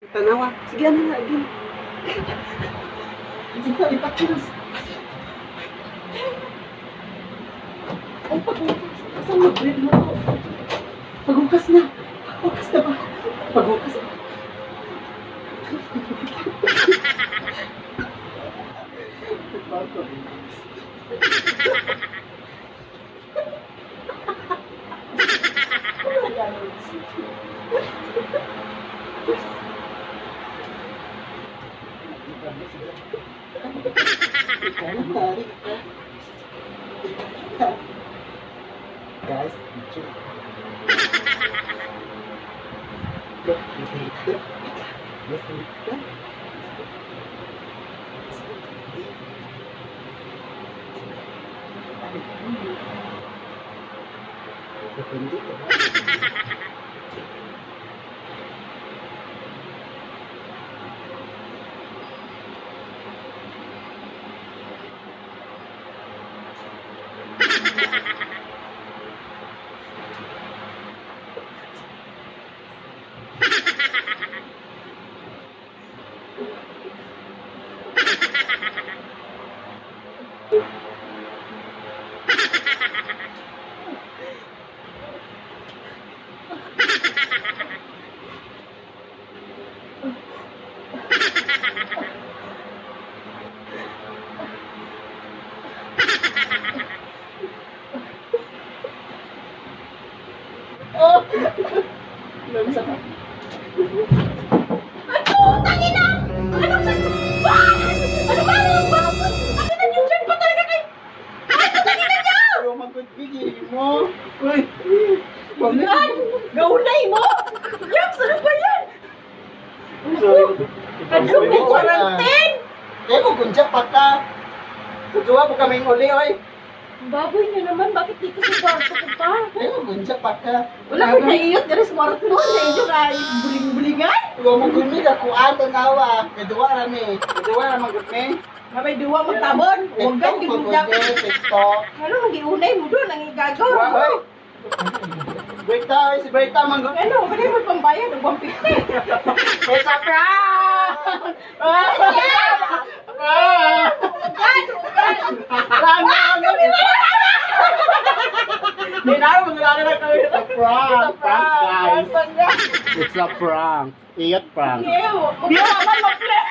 Tanawa. Sige, ano na, again. Sige, ipakilos. Ay, paghukas. Saan mag-bread mo to? Paghukas na. Paghukas na ba? Paghukas na. Guys, picture. Look, depende. Oh! Nasa ka? Ano? Tangina! Ano ba? Ano ba? Ano ba? Akin na yung dyan pa talaga kay... Ano tangina niya? Ayaw magbigay mo. Uy! Yan! Gaulay mo! Yan! Ano ba yan? Ano mo? Quarantine! Eh, magunja pa ka. Kuduwa po kaming uli, oy. Ang baboy niya naman. Bakit dito sa kwarto ko pa? Eh, magunja pa ka. Wala ko naiyot. Dari sa kwarto. Sa inyo ka buling-bulingan. Huwag mo gumi ka kuan tanawa. Kedua rami. Kedua ramang gumi. Mabay duwa magtabon. Huwag gan. TikTok, TikTok. Ano? Nag-iunay mo doon. Ang igagaw. Hoy! Berta, si Berta manggo. Ano? Kaya mo pambayad. Ang pampikti. It's a prank! It's a prank, guys. It's a prank. Iyot prank. Ew! Di naman mag-play!